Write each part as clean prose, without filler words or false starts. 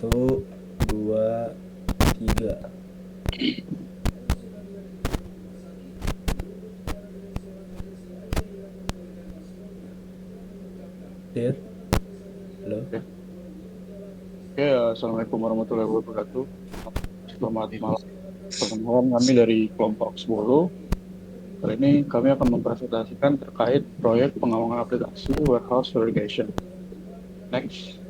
Satu, dua, tiga. Dir, halo. Oke, Assalamualaikum warahmatullahi wabarakatuh. Selamat malam. Perkenalkan kami dari kelompok 10. Kali ini kami akan mempresentasikan terkait proyek pengembangan aplikasi warehouse verification. Next.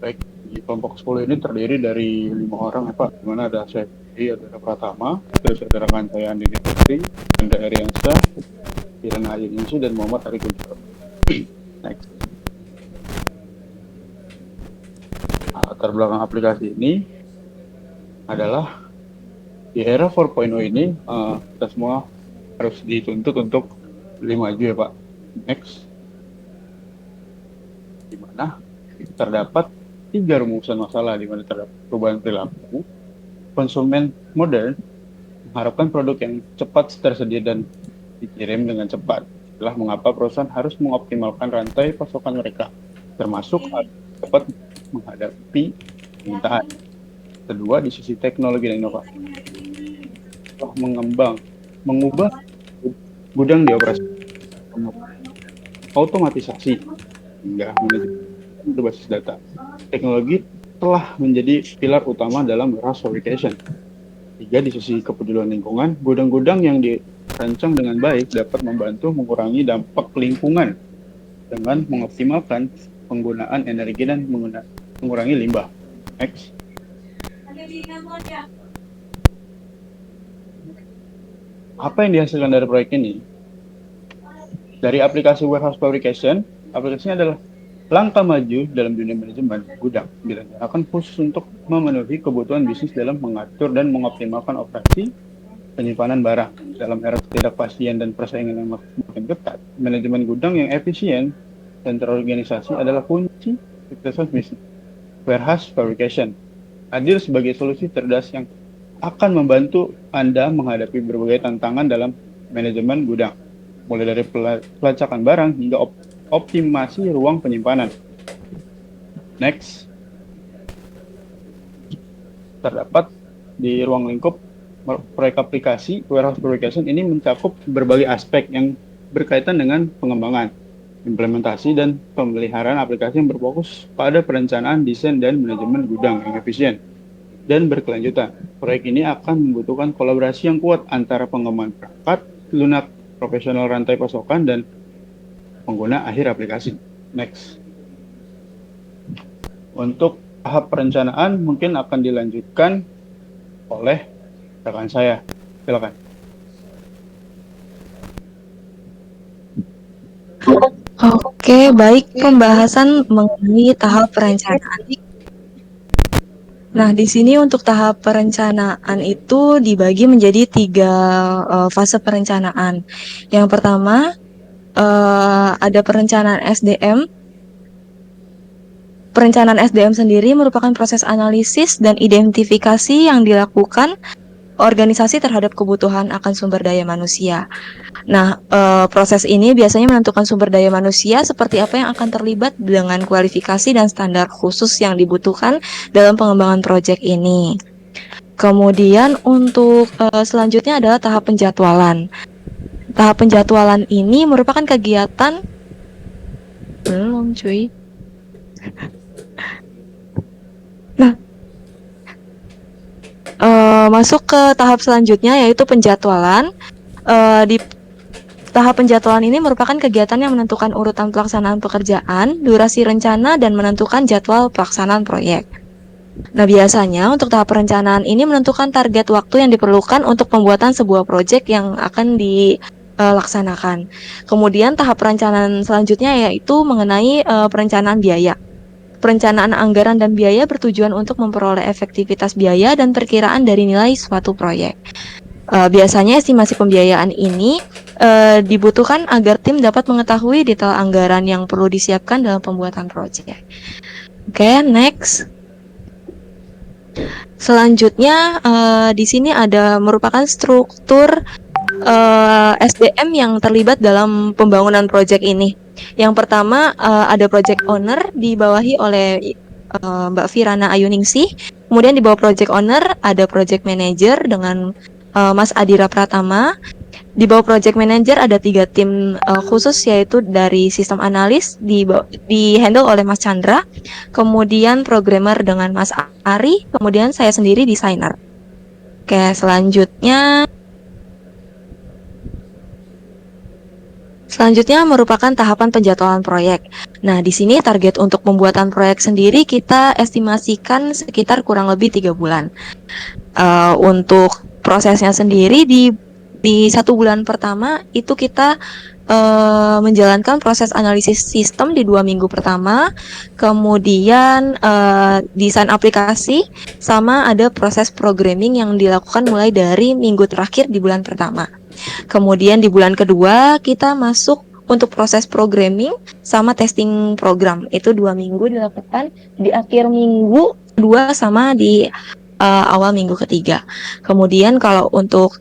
Baik, di kelompok 10 ini terdiri dari 5 orang ya Pak, di mana ada saya sendiri, ada Pratama, terus ada rekan saya Andini Putri, Anda Ariansyah, Irana Ayuningsi, dan Muhammad Ari Kunchoro. Next. Latar belakang aplikasi ini adalah di era 4.0 ini kita semua harus dituntut untuk lebih maju ya Pak. Next. Di mana terdapat 3 rumusan masalah di mana terdapat perubahan perilaku. Konsumen modern mengharapkan produk yang cepat tersedia dan dikirim dengan cepat. Itulah mengapa perusahaan harus mengoptimalkan rantai pasokan mereka, termasuk dapat menghadapi permintaan. Kedua, di sisi teknologi dan inovasi, telah mengubah gudang dioperasi otomatisasi hingga manajemen berbasis data. Teknologi telah menjadi pilar utama dalam warehouse verification. Tiga, di sisi kepedulian lingkungan, gudang-gudang yang dirancang dengan baik dapat membantu mengurangi dampak lingkungan dengan mengoptimalkan penggunaan energi dan mengurangi limbah. Next. Apa yang dihasilkan dari proyek ini? Dari aplikasi warehouse verification, aplikasinya adalah langkah maju dalam dunia manajemen gudang, direncanakan khusus untuk memenuhi kebutuhan bisnis dalam mengatur dan mengoptimalkan operasi penyimpanan barang. Dalam era ketidakpastian dan persaingan yang makin ketat, manajemen gudang yang efisien dan terorganisasi adalah kunci sukses bisnis. Warehouse verification hadir sebagai solusi cerdas yang akan membantu Anda menghadapi berbagai tantangan dalam manajemen gudang, mulai dari pelacakan barang hingga optimasi ruang penyimpanan. Next. Terdapat di ruang lingkup proyek aplikasi warehouse verification ini mencakup berbagai aspek yang berkaitan dengan pengembangan, implementasi, dan pemeliharaan aplikasi yang berfokus pada perencanaan, desain, dan manajemen gudang yang efisien dan berkelanjutan. Proyek ini akan membutuhkan kolaborasi yang kuat antara pengembangan perangkat, lunak profesional rantai pasokan, dan pengguna akhir aplikasi. Next. Untuk tahap perencanaan mungkin akan dilanjutkan oleh rekan saya. Silakan. Oke, baik, pembahasan mengenai tahap perencanaan. Nah, di sini untuk tahap perencanaan itu dibagi menjadi 3 fase perencanaan. Yang pertama, ada perencanaan SDM. Perencanaan SDM sendiri merupakan proses analisis dan identifikasi yang dilakukan organisasi terhadap kebutuhan akan sumber daya manusia. Nah, proses ini biasanya menentukan sumber daya manusia seperti apa yang akan terlibat dengan kualifikasi dan standar khusus yang dibutuhkan dalam pengembangan proyek ini. Kemudian untuk selanjutnya adalah tahap penjadwalan. Tahap penjadwalan ini merupakan kegiatan belum cuy. Nah, masuk ke tahap selanjutnya yaitu penjadwalan. Di tahap penjadwalan ini merupakan kegiatan yang menentukan urutan pelaksanaan pekerjaan, durasi rencana, dan menentukan jadwal pelaksanaan proyek. Nah, biasanya untuk tahap perencanaan ini menentukan target waktu yang diperlukan untuk pembuatan sebuah proyek yang akan dilaksanakan. Kemudian tahap perencanaan selanjutnya yaitu mengenai perencanaan biaya. Perencanaan anggaran dan biaya bertujuan untuk memperoleh efektivitas biaya dan perkiraan dari nilai suatu proyek. Biasanya estimasi pembiayaan ini dibutuhkan agar tim dapat mengetahui detail anggaran yang perlu disiapkan dalam pembuatan proyek. Oke, next. Selanjutnya di sini ada merupakan struktur SDM yang terlibat dalam pembangunan proyek ini. Yang pertama ada project owner dibawahi oleh Mbak Firana Ayuningsih. Kemudian di bawah project owner ada project manager dengan Mas Adira Pratama. Di bawah project manager ada 3 tim khusus, yaitu dari sistem analis di handle oleh Mas Chandra, kemudian programmer dengan Mas Ari, kemudian saya sendiri desainer. Oke, Selanjutnya merupakan tahapan penjadwalan proyek. Nah, di sini target untuk pembuatan proyek sendiri kita estimasikan sekitar kurang lebih 3 bulan. Untuk prosesnya sendiri di 1 bulan pertama itu kita menjalankan proses analisis sistem di 2 minggu pertama, kemudian desain aplikasi, sama ada proses programming yang dilakukan mulai dari minggu terakhir di bulan pertama. Kemudian di bulan kedua kita masuk untuk proses programming sama testing program, itu 2 minggu dilakukan di akhir minggu kedua sama di awal minggu ketiga. Kemudian kalau untuk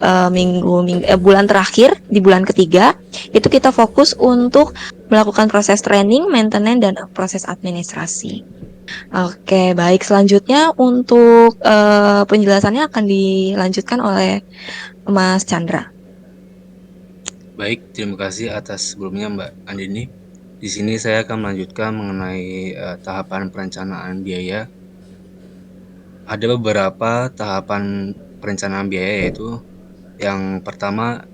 bulan terakhir di bulan ketiga itu kita fokus untuk melakukan proses training, maintenance, dan proses administrasi. Oke, baik, selanjutnya untuk penjelasannya akan dilanjutkan oleh Mas Chandra. Baik, terima kasih atas sebelumnya Mbak Andini. Di sini saya akan melanjutkan mengenai tahapan perencanaan biaya. Ada beberapa tahapan perencanaan biaya, yaitu yang pertama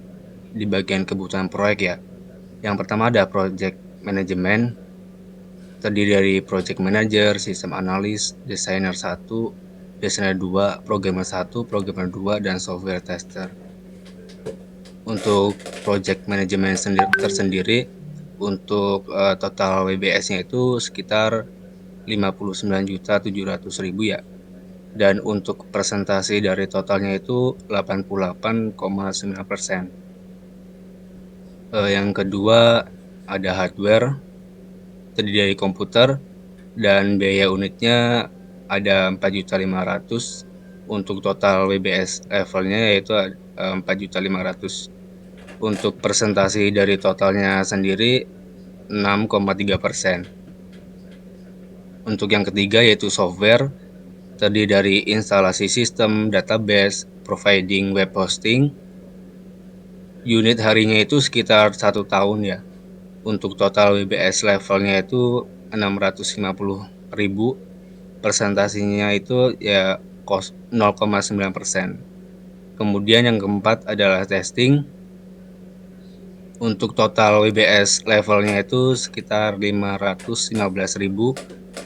di bagian kebutuhan proyek ya. Yang pertama ada project management, terdiri dari project manager, sistem analis, desainer 1, desainer 2, programmer 1, programmer 2, dan software tester. Untuk project management tersendiri, untuk total WBS-nya itu sekitar 59.700.000 ya. Dan untuk presentasi dari totalnya itu 88,9%. Yang kedua ada hardware, terdiri dari komputer, dan biaya unitnya ada 4.500.000. Untuk total WBS levelnya yaitu 4.500.000. Untuk presentasi dari totalnya sendiri 6,3%. Untuk yang ketiga yaitu software, terdiri dari instalasi sistem, database, providing web hosting. Unit harinya itu sekitar 1 tahun ya. Untuk total WBS levelnya itu 650.000. Presentasinya itu ya 0,9%. Kemudian yang keempat adalah testing. Untuk total WBS levelnya itu sekitar 515.000.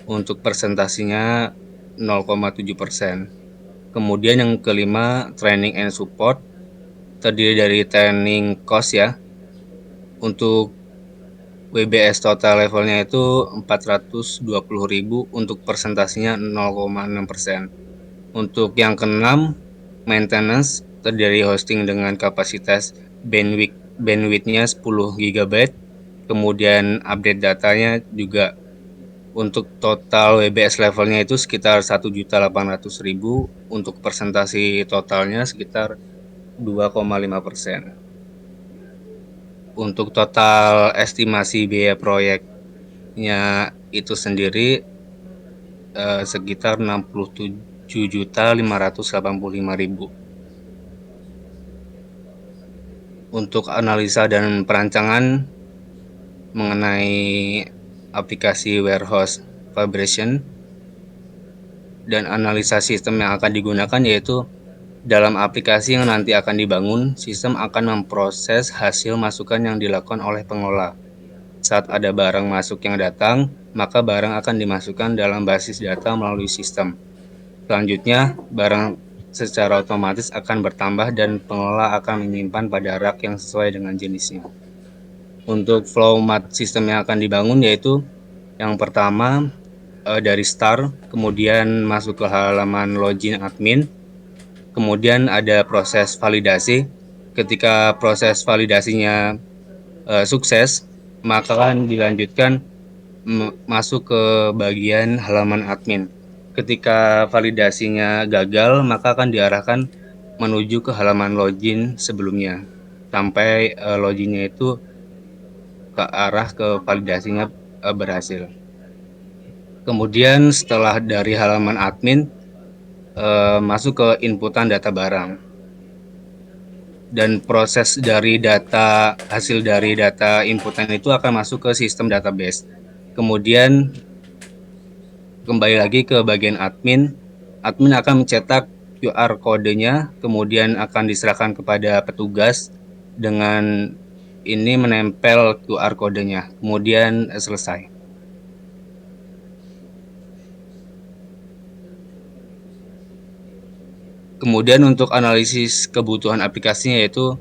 Untuk presentasinya 0,7%. Kemudian yang kelima training and support, terdiri dari training cost ya. Untuk WBS total levelnya itu 420.000. Untuk presentasinya 0,6%. Untuk yang keenam maintenance, terdiri dari hosting dengan kapasitas bandwidth-nya 10 GB. Kemudian update datanya juga. Untuk total WBS levelnya itu sekitar 1.800.000. Untuk presentasi totalnya sekitar 2,5%. Untuk total estimasi biaya proyeknya itu sendiri sekitar 67.585.000. Untuk analisa dan perancangan mengenai aplikasi warehouse vibration dan analisa sistem yang akan digunakan, yaitu dalam aplikasi yang nanti akan dibangun, sistem akan memproses hasil masukan yang dilakukan oleh pengelola. Saat ada barang masuk yang datang, maka barang akan dimasukkan dalam basis data melalui sistem. Selanjutnya, barang secara otomatis akan bertambah dan pengelola akan menyimpan pada rak yang sesuai dengan jenisnya. Untuk flow map sistem yang akan dibangun yaitu yang pertama dari start, kemudian masuk ke halaman login admin, kemudian ada proses validasi. Ketika proses validasinya sukses, maka akan dilanjutkan masuk ke bagian halaman admin. Ketika validasinya gagal, maka akan diarahkan menuju ke halaman login sebelumnya sampai loginnya itu ke arah ke validasinya berhasil. Kemudian setelah dari halaman admin masuk ke inputan data barang. Dan proses dari hasil dari data inputan itu akan masuk ke sistem database. Kemudian kembali lagi ke bagian admin. Admin akan mencetak QR kodenya, kemudian akan diserahkan kepada petugas dengan ini menempel QR kodenya, kemudian selesai. Kemudian untuk analisis kebutuhan aplikasinya yaitu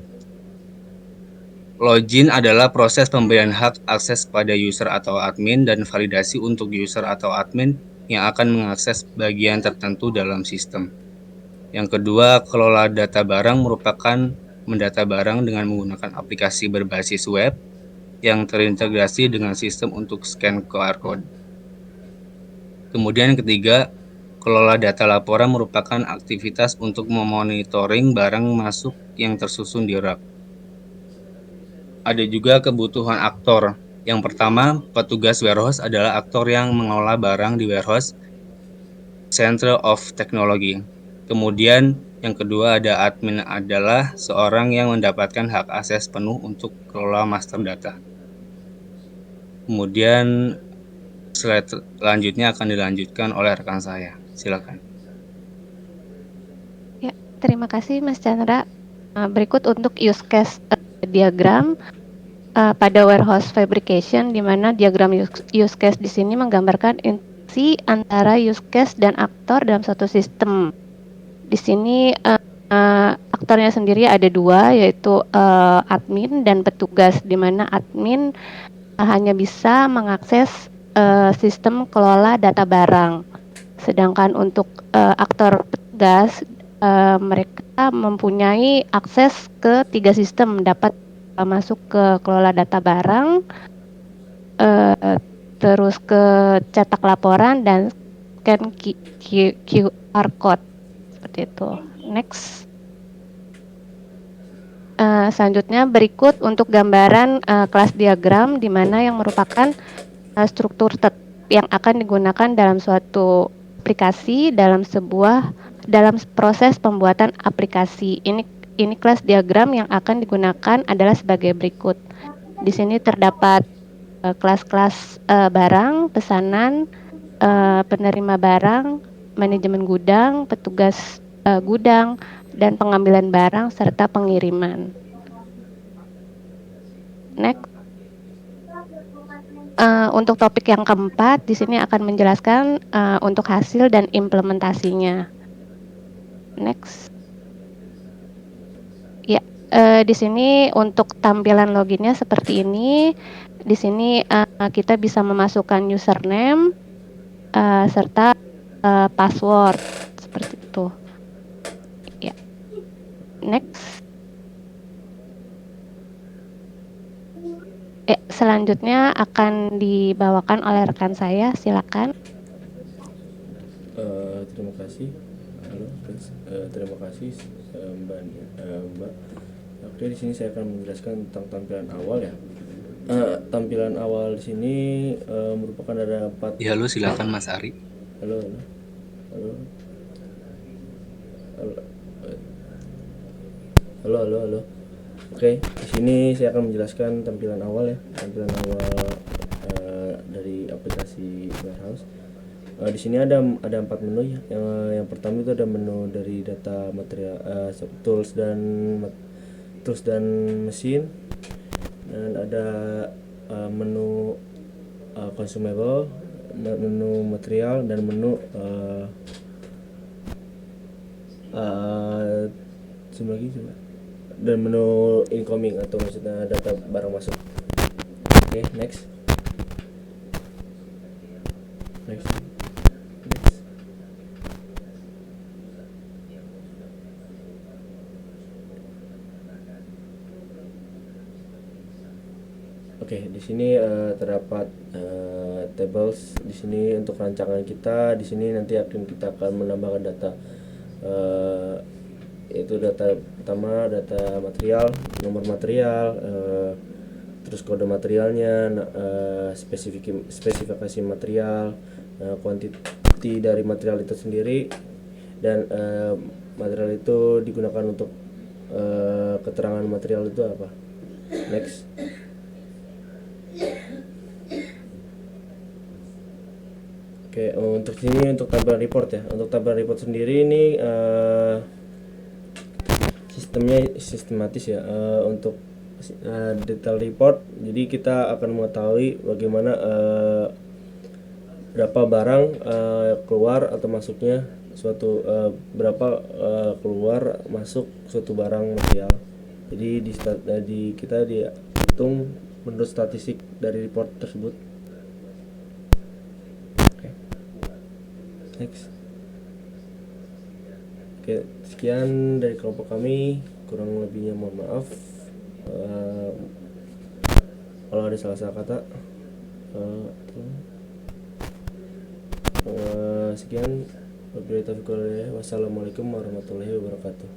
login adalah proses pemberian hak akses pada user atau admin dan validasi untuk user atau admin yang akan mengakses bagian tertentu dalam sistem. Yang kedua, kelola data barang merupakan mendata barang dengan menggunakan aplikasi berbasis web yang terintegrasi dengan sistem untuk scan QR code. Kemudian yang ketiga, kelola data laporan merupakan aktivitas untuk memonitoring barang masuk yang tersusun di rak. Ada juga kebutuhan aktor. Yang pertama, petugas warehouse adalah aktor yang mengelola barang di warehouse Center of Technology. Kemudian yang kedua ada admin adalah seorang yang mendapatkan hak akses penuh untuk kelola master data. Kemudian slide selanjutnya akan dilanjutkan oleh rekan saya. Silakan. Ya, terima kasih Mas Chandra. Berikut untuk use case diagram pada warehouse fabrication, di mana diagram use case di sini menggambarkan interaksi antara use case dan aktor dalam suatu sistem. Di sini aktornya sendiri ada dua, yaitu admin dan petugas, di mana admin hanya bisa mengakses sistem kelola data barang, sedangkan untuk aktor petugas mereka mempunyai akses ke 3 sistem, dapat masuk ke kelola data barang, terus ke cetak laporan dan scan QR code, seperti itu. Next. Selanjutnya berikut untuk gambaran kelas diagram, di mana yang merupakan struktur yang akan digunakan dalam suatu aplikasi dalam proses pembuatan aplikasi. Ini kelas diagram yang akan digunakan adalah sebagai berikut. Di sini terdapat kelas-kelas barang, pesanan, penerima barang, manajemen gudang, petugas gudang, dan pengambilan barang serta pengiriman. Next. Untuk topik yang keempat, di sini akan menjelaskan untuk hasil dan implementasinya. Next. Ya, di sini untuk tampilan loginnya seperti ini. Di sini kita bisa memasukkan username serta password seperti itu. Ya. Next. Selanjutnya akan dibawakan oleh rekan saya, silakan. Terima kasih. Halo, terima kasih Mbak. Oke, di sini saya akan menjelaskan tentang tampilan awal ya. Tampilan awal di sini merupakan ada 4. Ya, halo, silakan Mas Ari. Halo. Oke, di sini saya akan menjelaskan tampilan awal ya, tampilan awal dari aplikasi warehouse. Di sini ada 4 menu ya. Yang pertama itu ada menu dari data material, tools dan mesin, dan ada menu consumable, menu material, dan menu dan menu incoming atau maksudnya data barang masuk. Oke, next. Oke, di sini terdapat tables di sini untuk rancangan kita. Di sini nanti kita akan menambahkan data, yaitu data pertama, data material, nomor material, terus kode materialnya, spesifikasi material, kuantiti dari material itu sendiri, dan material itu digunakan untuk keterangan material itu apa. Next. Oke, untuk sini untuk tampilan report ya. Untuk tampilan report sendiri ini sistemnya sistematis ya. Untuk detail report, jadi kita akan mengetahui bagaimana berapa barang keluar atau masuknya suatu berapa keluar masuk suatu barang material. Jadi kita dihitung menurut statistik dari report tersebut. Oke. Next. Oke, sekian dari kelompok kami, kurang lebihnya mohon maaf. Kalau ada salah-salah kata, sekian. Wassalamualaikum warahmatullahi wabarakatuh.